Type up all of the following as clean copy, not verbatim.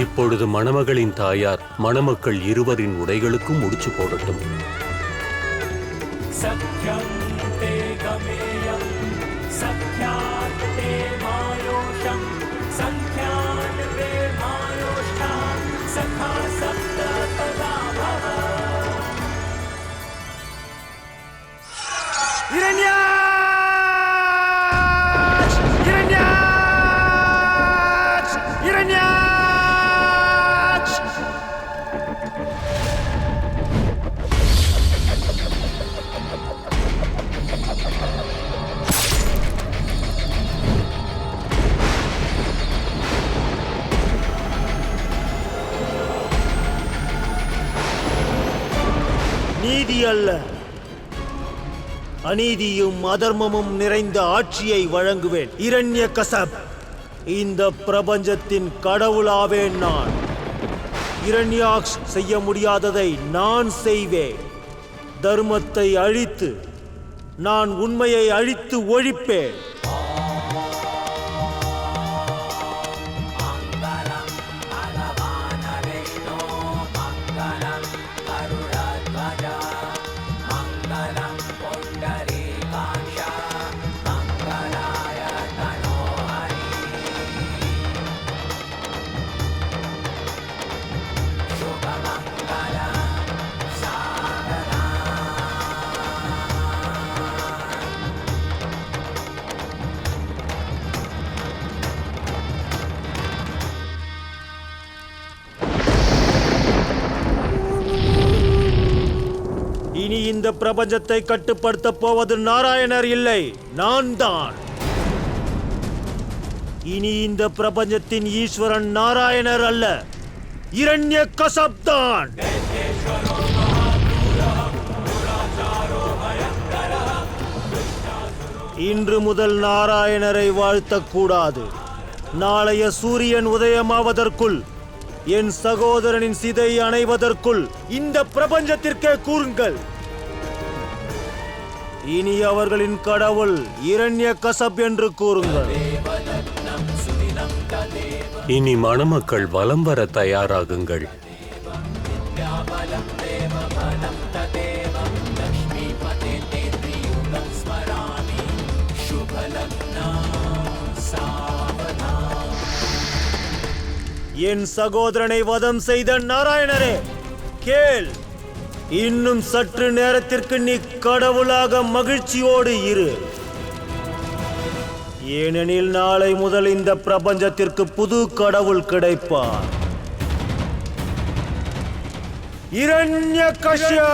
இப்பொழுது மணமகளின் தாயார் மணமக்கள் இருவரின் உடைகளுக்கும் முடிச்சு போடட்டும். நீதி அல்ல, அநீதியும் அதர்மமும் நிறைந்த ஆட்சியை வழங்குவேன். இரண்யகசப், இந்த பிரபஞ்சத்தின் கடவுளாவேன் நான். இரண்யாக்ஷ் செய்ய முடியாததை நான் செய்வேன். தர்மத்தை அழித்து நான் உண்மையை அழித்து ஒழிப்பேன். இனி இந்த பிரபஞ்சத்தை கட்டுப்படுத்த போவது நாராயணர் இல்லை, நான் தான். இனி இந்த பிரபஞ்சத்தின் ஈஸ்வரன் நாராயணர் அல்ல, இரண்யகசப் தான். இன்று முதல் நாராயணரை வாழ்த்தக்கூடாது. நாளைய சூரியன் உதயமாவதற்குள், என் சகோதரனின் சிதை அணைவதற்குள் இந்த பிரபஞ்சத்திற்கே கூறுங்கள், இனி அவர்களின் கடவுள் இரண்யகசப் என்று கூறுங்கள். இனி மணமக்கள் வலம் வர தயாராகுங்கள். என் சகோதரனை வதம் செய்த நாராயணரே, கேள். இன்னும் சற்று நேரத்திற்கு நீ கடவுளாக மகிழ்ச்சியோடு இரு. ஏனெனில் நாளை முதல் இந்த பிரபஞ்சத்திற்கு புது கடவுள் கிடைப்பார், இரண்யகசப்.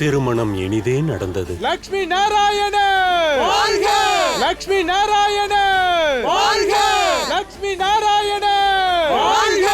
திருமணம் இனிதே நடந்தது. லக்ஷ்மி நாராயண வாழ்க! லக்ஷ்மி நாராயண வாழ்க! லக்ஷ்மி நாராயண வாழ்க!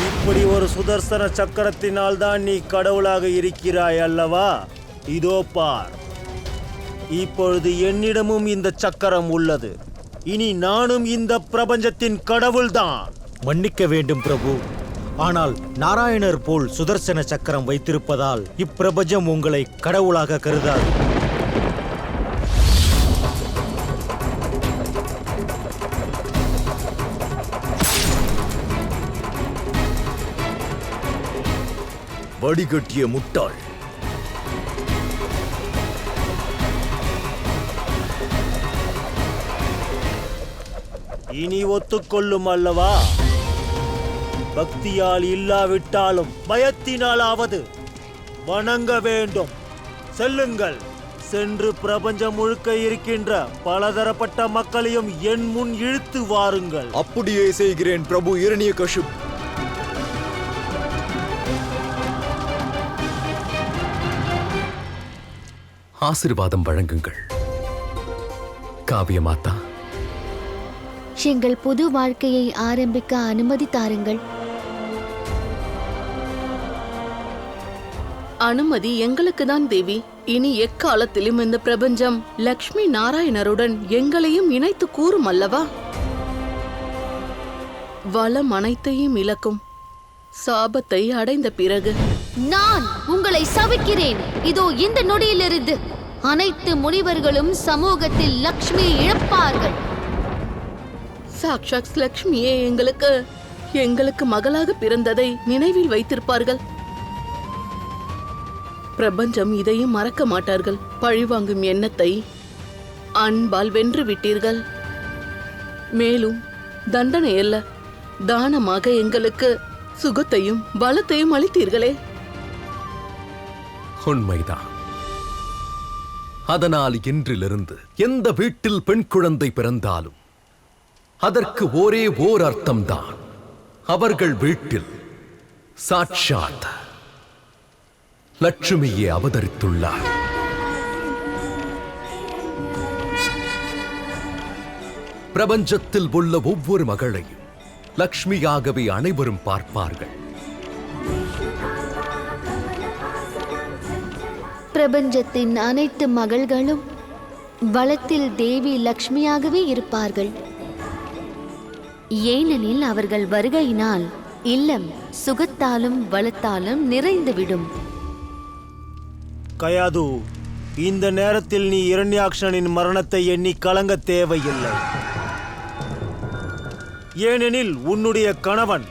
இப்படி ஒரு சுதர்சன சக்கரத்தினால் தான் நீ கடவுளாக இருக்கிறாய் அல்லவா? இதோ பார், இப்பொழுது என்னிடமும் இந்த சக்கரம் உள்ளது. இனி நானும் இந்த பிரபஞ்சத்தின் கடவுள்தான். மன்னிக்க வேண்டும் பிரபு, ஆனால் நாராயணர் போல் சுதர்சன சக்கரம் வைத்திருப்பதால் இப்பிரபஞ்சம் உங்களை கடவுளாக கருதாது. வடிகட்டிய முட்டாள். இனி ஒத்துக்கொள்ளும் அல்லவா? பக்தியால் இல்லாவிட்டாலும் பயத்தினாலாவது வணங்க வேண்டும். செல்லுங்கள், சென்று பிரபஞ்சம் முழுக்க இருக்கின்ற பலதரப்பட்ட மக்களையும் என் முன் இழுத்து வாருங்கள். அப்படியே செய்கிறேன் பிரபு இரண்யகசிப். ஆசீர்வாதம் வழங்குங்கள். காவிய மாதா, எங்கள் புது வாழ்க்கையை ஆரம்பிக்க அனுமதி தாருங்கள். அனுமதி எங்களுக்கு தான் தேவி. இனி எக்காலத்திலும் இந்த பிரபஞ்சம் லக்ஷ்மி நாராயணருடன் எங்களையும் இணைத்து கூறும் அல்லவா? வளம் அனைத்தையும் இழக்கும் சாபத்தை அடைந்த பிறகு நான் உங்களை சபிக்கிறேன். இதோ இந்த நொடியிலிருந்து அனைத்து முனிவர்களும் சமூகத்தில் லக்ஷ்மியை இழப்பார்கள். சாக்ஷாத் லக்ஷ்மியே எங்களுக்கு மகளாக பிறந்ததை நினைவில் வைத்திருப்பார்கள். பிரபஞ்சம் இதையும் மறக்க மாட்டார்கள். பழிவாங்கும் எண்ணத்தை அன்பால் வென்று விட்டீர்கள். மேலும் தண்டனை அல்ல, தானமாக எங்களுக்கு சுகத்தையும் பலத்தையும் அளித்தீர்களே. உண்மைதான். அதனால் இன்றிலிருந்து எந்த வீட்டில் பெண் குழந்தை பிறந்தாலும் அதற்கு ஒரே ஓர் அர்த்தம்தான். அவர்கள் வீட்டில் சாட்சாத் லட்சுமியே அவதரித்துள்ளார். பிரபஞ்சத்தில் உள்ள ஒவ்வொரு மகளையும் லக்ஷ்மியாகவே அனைவரும் பார்ப்பார்கள். பிரபஞ்சத்தின் அனைத்து மகள்களும் வளத்தில் தேவி லக்ஷ்மியாகவே இருப்பார்கள். ஏனெனில் அவர்கள் வருகையினால் இல்லம் சுகத்தாலும் வளத்தாலும் நிறைந்துவிடும். கயாது, இந்த நேரத்தில் நீ இரண்யாக்ஷனின் மரணத்தை எண்ணி கலங்க தேவையில்லை. ஏனெனில் உன்னுடைய கணவன்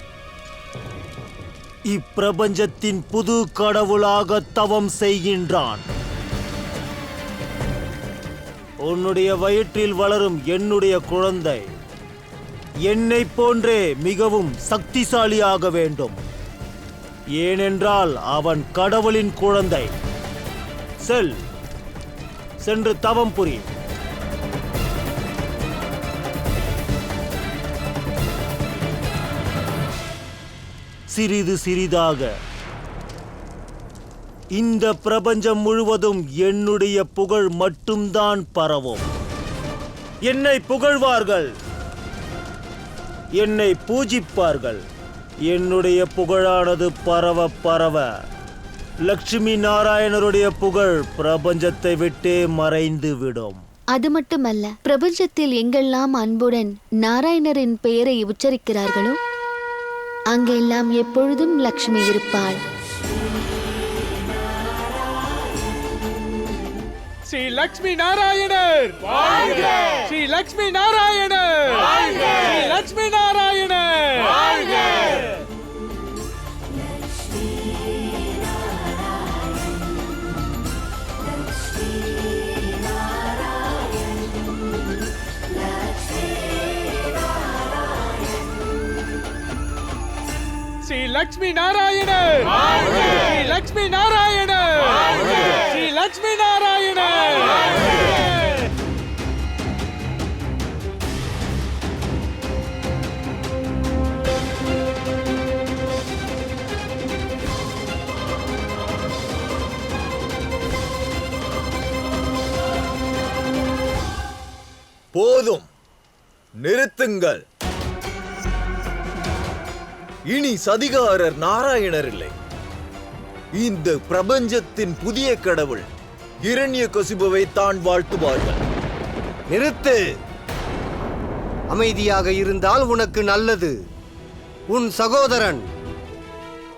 இப்பிரபஞ்சத்தின் புது கடவுளாக தவம் செய்கின்றான். உன்னுடைய வயிற்றில் வளரும் என்னுடைய குழந்தை என்னை போன்றே மிகவும் சக்திசாலியாக வேண்டும். ஏனென்றால் அவன் கடவுளின் குழந்தை. சென்று தவம் புரி. சிறிது சிறிதாக இந்த பிரபஞ்சம் முழுவதும் என்னுடைய புகழ் மட்டும்தான் பரவும். என்னை புகழ்வார்கள், என்னை பூஜிப்பார்கள். என்னுடைய புகழானது பரவ பரவ லட்சுமி நாராயணருடைய புகழ் பிரபஞ்சத்தை விட்டே மறைந்து விடும். அது மட்டுமல்ல, பிரபஞ்சத்தில் எங்கெல்லாம் அன்புடன் நாராயணரின் பெயரை உச்சரிக்கிறார்களோ அங்கெல்லாம் எப்பொழுதும் லக்ஷ்மி இருப்பாள். ஸ்ரீ லக்ஷ்மி நாராயணர் வாழ்க! ஸ்ரீ லக்ஷ்மி நாராயணர் வாழ்க! ஸ்ரீ லக்ஷ்மி நாராயணர் வாழ்க! ஸ்ரீ லக்ஷ்மி நாராயணர் வாழ்க! ஸ்ரீ லக்ஷ்மி நாராயணர் வாழ்க! ஸ்ரீ லக்ஷ்மி நாராயணர் வாழ்க! போதும், நிறுத்துங்கள். இனி சதிகாரர் நாராயணர் இல்லை. இந்த பிரபஞ்சத்தின் புதிய கடவுள் இரண்யகசிபுவை தான் வாழ்த்துவார்கள். நிறுத்து. அமைதியாக இருந்தால் உனக்கு நல்லது. உன் சகோதரன்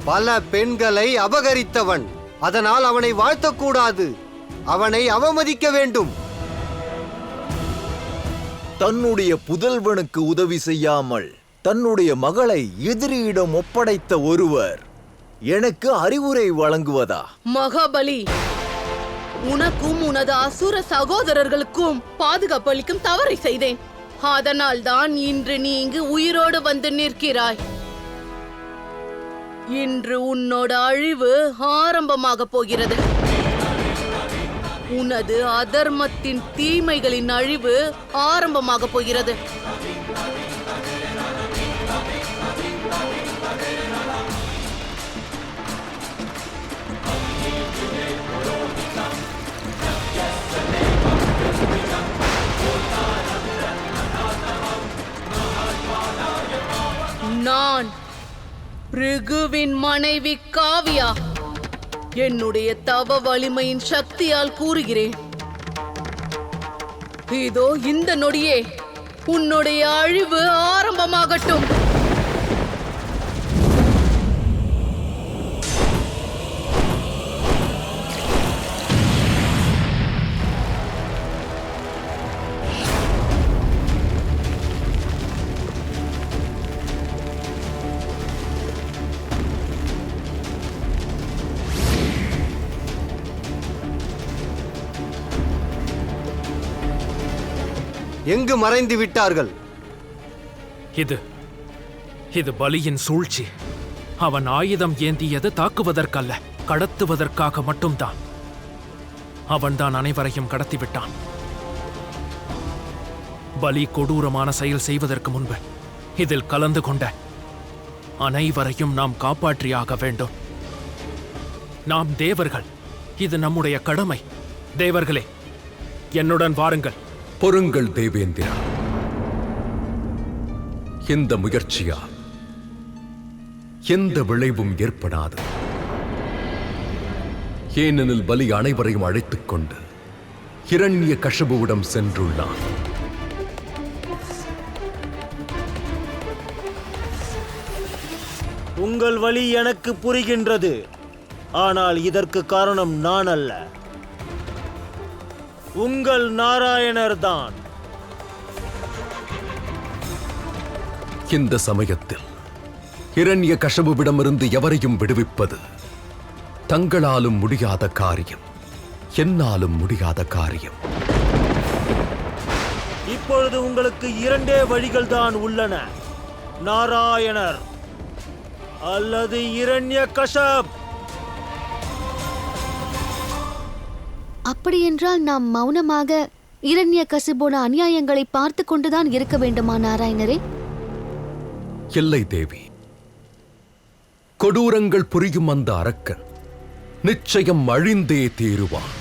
பல பெண்களை அபகரித்தவன். அதனால் அவனை வாழ்த்தக்கூடாது, அவனை அவமதிக்க வேண்டும். தன்னுடைய புதல்வனுக்கு உதவி செய்யாமல் தன்னுடைய மகளை எதிரியிடம் ஒப்படைத்த ஒருவர் எனக்கு அறிவுரை வழங்குவதா? மகாபலி, உனக்கும் உனது அசுர சகோதரர்களுக்கும் பாதுகாப்பு அளிக்கும் தவறை செய்தேன். அதனால் தான் இன்று நீ இங்கு உயிரோடு வந்து நிற்கிறாய். இன்று உன்னோட அழிவு ஆரம்பமாக போகிறது. உனது அதர்மத்தின் தீமைகளின் அழிவு ஆரம்பமாக போகிறது. பிருகுவின் மனைவி காவியா, என்னுடைய தவ வலிமையின் சக்தியால் கூறுகிறேன், இதோ இந்த நொடியே உன்னுடைய அழிவு ஆரம்பமாகட்டும். எங்கு மறைந்து விட்டார்கள்? இது பலியின் சூழ்ச்சி. அவன் ஆயுதம் ஏந்தியது தாக்குவதற்கல்ல, கடத்துவதற்காக மட்டும்தான். அவன்தான் அனைவரையும் கடத்திவிட்டான். பலி கொடூரமான செயல் செய்வதற்கு முன்பு இதில் கலந்து கொண்ட அனைவரையும் நாம் காப்பாற்றியாக வேண்டும். நாம் தேவர்கள், இது நம்முடைய கடமை. தேவர்களே, என்னுடன் வாருங்கள். பொறுங்கள் தேவேந்திரா. இந்த முயற்சியால் எந்த விளைவும் ஏற்படாது. ஏனெனில் பலி அனைவரையும் அழைத்துக் கொண்டு ஹிரண்ய கஷபுவிடம் சென்றுள்ளான். உங்கள் வலி எனக்கு புரிகின்றது. ஆனால் இதற்கு காரணம் நான் அல்ல, உங்கள் நாராயணர் தான். இந்த சமயத்தில் ஹிரண்ய கஷபுவிடமிருந்து எவரையும் விடுவிப்பது தங்களாலும் முடியாத காரியம், என்னாலும் முடியாத காரியம். இப்பொழுது உங்களுக்கு இரண்டே வழிகள் தான் உள்ளன, நாராயணர் அல்லது ஹிரண்ய கஷப். அப்படியென்றால் நாம் மௌனமாக இரண்ய கசிபோட அநியாயங்களை பார்த்து கொண்டுதான் இருக்க வேண்டுமா நாராயணரே? இல்லை தேவி, கொடூரங்கள் புரியும் அந்த அரக்கன் நிச்சயம் அழிந்தே தீருவான்.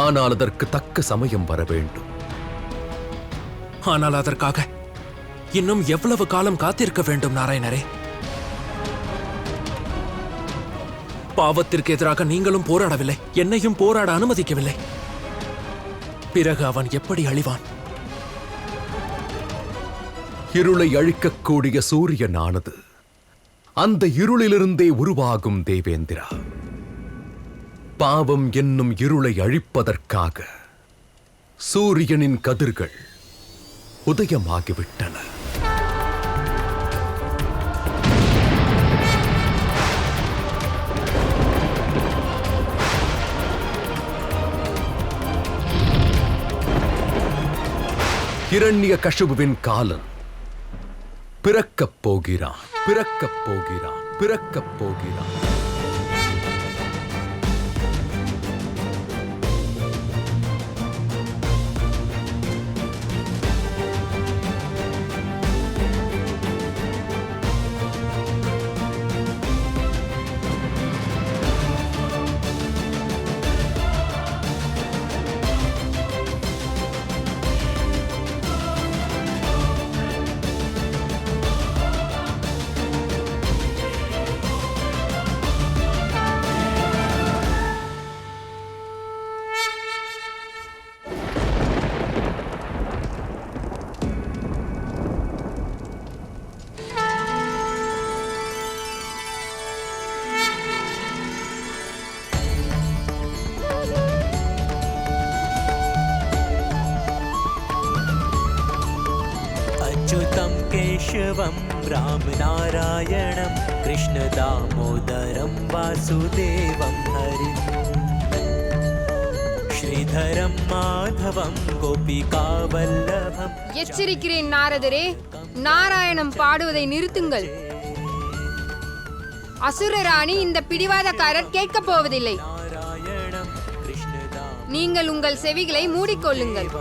ஆனால் அதற்கு தக்க சமயம் வர வேண்டும். ஆனால் அதற்காக இன்னும் எவ்வளவு காலம் காத்திருக்க வேண்டும் நாராயணரே? பாவத்திற்கு எதிராக நீங்களும் போராடவில்லை, என்னையும் போராட அனுமதிக்கவில்லை. பிறகு அவன் எப்படி அழிவான்? இருளை அழிக்கக்கூடிய சூரியனானது அந்த இருளிலிருந்தே உருவாகும் தேவேந்திரா. பாவம் என்னும் இருளை அழிப்பதற்காக சூரியனின் கதிர்கள் உதயமாகிவிட்டன. ஹிரண்ய கஷபுவின் காலன் பிறக்கப் போகிறான், பிறக்கப் போகிறான், பிறக்கப் போகிறான். अच्युतं केशवं रामनारायणं कृष्णदामोदरं वासुदेवं हरिं श्रीधरं माधवं गोपिकावल्लभं. எச்சரிக்கிறேன் நாரதரே, நாராயணம் பாடுவதை நிறுத்துங்கள். அசுரராணி இந்த பிடிவாதக்காரர் கேட்கப் போவதில்லை. நீங்கள் உங்கள் செவிகளை மூடிக்கொள்ளுங்கள்.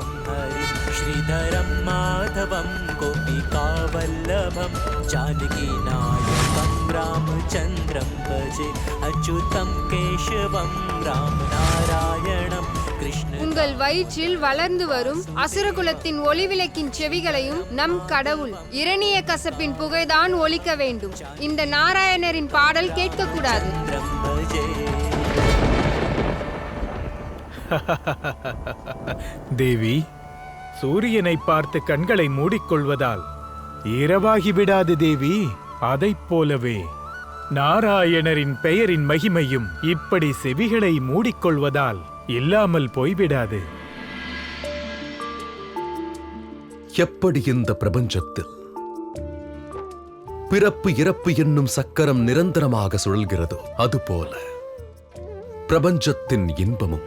श्रीधरं माधवं गोपिकावल्लभं जानकीनायकं रामचन्द्रं भजे. अच्युतं केशवं रामनारायणं உங்கள் வயிற்றில் வளர்ந்து வரும் அசுரகுலத்தின் ஒளிவிளக்கின் செவிகளையும் நம் கடவுள் இரணிய கசப்பின் புகைதான் ஒலிக்க வேண்டும். இந்த நாராயணரின் பாடல் கேட்கக்கூடாது. தேவி, சூரியனை பார்த்து கண்களை மூடிக்கொள்வதால் இரவாகிவிடாது தேவி. அதைப் போலவே நாராயணரின் பெயரின் மகிமையும் இப்படி செவிகளை மூடிக்கொள்வதால் இல்லாமல் போய்விடாது. எப்படி இந்த பிரபஞ்சத்தில் பிறப்பு இறப்பு என்னும் சக்கரம் நிரந்தரமாக சுழல்கிறதோ அதுபோல பிரபஞ்சத்தின் இன்பமும்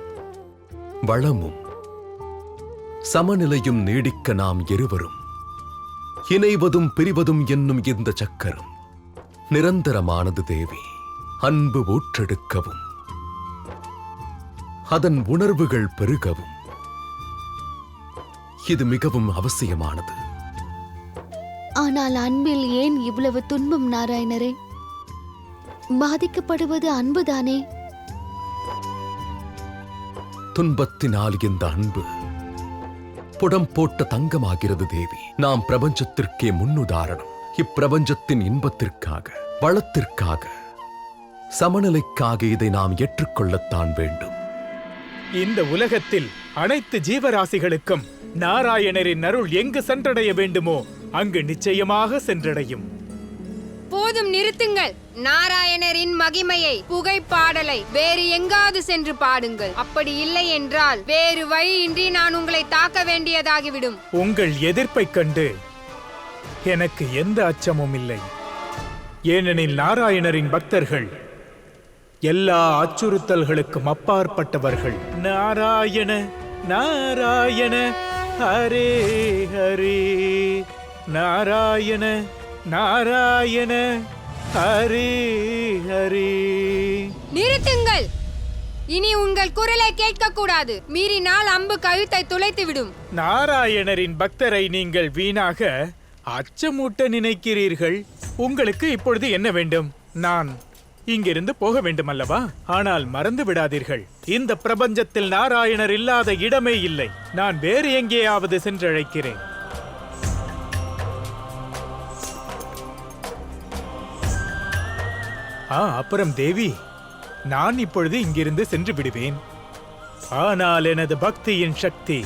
வளமும் சமநிலையும் நீடிக்க நாம் இருவரும் இணைவதும் பிரிவதும் என்னும் இந்த சக்கரம் நிரந்தரமானது தேவி. அன்பு ஊற்றெடுக்கவும் அதன் உணர்வுகள் பெருகவும் இது மிகவும் அவசியமானது. ஆனால் அன்பில் ஏன் இவ்வளவு துன்பம் நாராயணரே? பாதிக்கப்படுவது அன்புதானே? துன்பத்தினால் இந்த அன்பு புடம் போட்ட தங்கமாகிறது தேவி. நாம் பிரபஞ்சத்திற்கே முன்னுதாரணம். இப்பிரபஞ்சத்தின் இன்பத்திற்காக, வளத்திற்காக, சமநிலைக்காக இதை நாம் ஏற்றுக்கொள்ளத்தான் வேண்டும். இந்த உலகத்தில் அனைத்து ஜீவராசிகளுக்கும் நாராயணரின் அருள் எங்கு சென்றடைய வேண்டுமோ அங்கு நிச்சயமாக சென்றடையும். போதும், நிறுத்துங்கள். நாராயணரின் மகிமையை, புகை பாடலை வேறு எங்காவது சென்று பாடுங்கள். அப்படி இல்லை என்றால் வேறு வழியின்றி நான் உங்களை தாக்க வேண்டியதாகிவிடும். உங்கள் எதிர்ப்பைக் கண்டு எனக்கு எந்த அச்சமும் இல்லை. ஏனெனில் நாராயணரின் பக்தர்கள் எல்லா அச்சுறுத்தல்களுக்கும் அப்பாற்பட்டவர்கள். நாராயண நாராயண ஹரே ஹரே, நாராயண நாராயண ஹரே ஹரே. நிறுத்துங்கள். இனி உங்கள் குரலை கேட்கக்கூடாது. மீறினால் அம்பு கழுத்தை துளைத்துவிடும். நாராயணரின் பக்தரை நீங்கள் வீணாக அச்சமூட்ட நினைக்கிறீர்கள். உங்களுக்கு இப்பொழுது என்ன வேண்டும்? நான் இங்கிருந்து போக வேண்டும் அல்லவா? ஆனால் மறந்து விடாதீர்கள், இந்த பிரபஞ்சத்தில் நாராயணர் இல்லாத இடமே இல்லை. நான் வேறு எங்கேயாவது சென்றழைக்கிறேன். அப்புறம் தேவி, நான் இப்பொழுது இங்கிருந்து சென்று விடுவேன். ஆனால் எனது பக்தியின் சக்தி,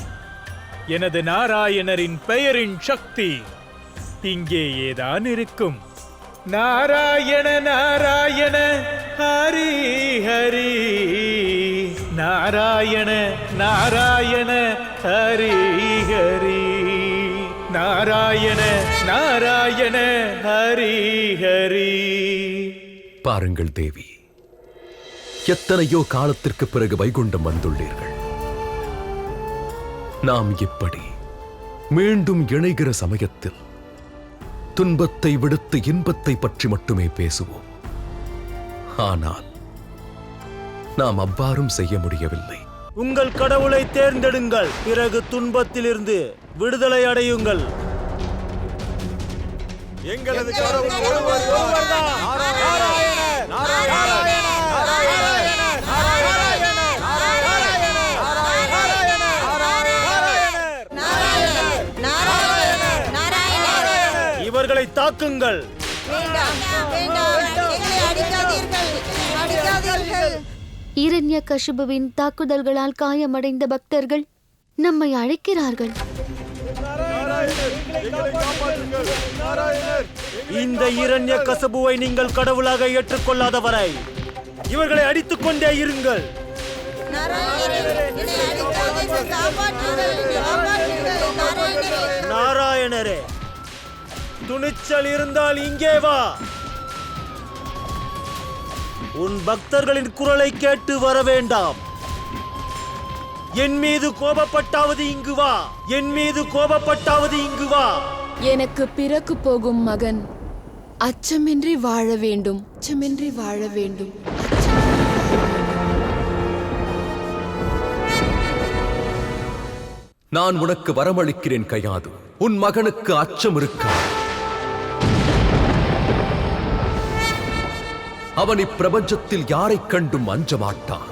எனது நாராயணரின் பெயரின் சக்தி இங்கேயேதான் இருக்கும். நாராயண நாராயண ஹரி ஹரி, நாராயண நாராயண ஹரி ஹரி, நாராயண நாராயண ஹரி ஹரி. பாருங்கள் தேவி, எத்தனையோ காலத்திற்கு பிறகு வைகுண்டம் வந்துள்ளீர்கள். நாம் இப்படி மீண்டும் இணைகிற சமயத்தில் துன்பத்தை விடுத்து இன்பத்தை பற்றி மட்டுமே பேசுவோம். ஆனால் நாம் அவ்வாறும் செய்ய முடியவில்லை. உங்கள் கடவுளை தேர்ந்தெடுங்கள், பிறகு துன்பத்திலிருந்து விடுதலை அடையுங்கள். எங்களது கடவுள் ஒருவர்தான். நாராயணர், நாராயணர், நாராயணர், நாராயணர், நாராயணர், நாராயணர். இவர்களை தாக்குங்கள். இரண்யகசிபுவின் தாக்குதல்களால் காயமடைந்த பக்தர்கள் நம்மை அழைக்கிறார்கள். இந்த இரண்யகசிபுவை நீங்கள் கடவுளாக ஏற்றுக்கொள்ளாத வரை இவர்களை அடித்துக் கொண்டே இருங்கள். நாராயணரே, துணிச்சல் இருந்தால் இங்கே வா. உன் பக்தர்களின் குரலை கேட்டு வர வேண்டாம். என் மீது கோபப்பட்டாவது இங்கு வா. என் மீது கோபப்பட்டாவது இங்கு வா. எனக்கு பிறக்கு போகும் மகன் அச்சமின்றி வாழ வேண்டும், அச்சமின்றி வாழ வேண்டும். நான் உனக்கு வரமளிக்கிறேன் கயாது. உன் மகனுக்கு அச்சம் இருக்கா? அவன் இப்பிரபஞ்சத்தில் யாரைக் கண்டும் அஞ்ச மாட்டான்.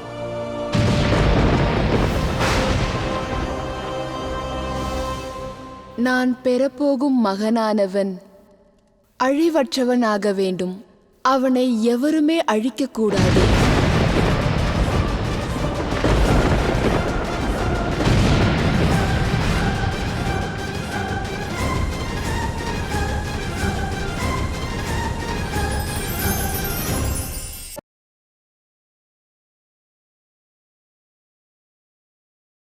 நான் பெறப்போகும் மகனானவன் அழிவற்றவனாக வேண்டும். அவனை எவருமே அழிக்கக்கூடாது.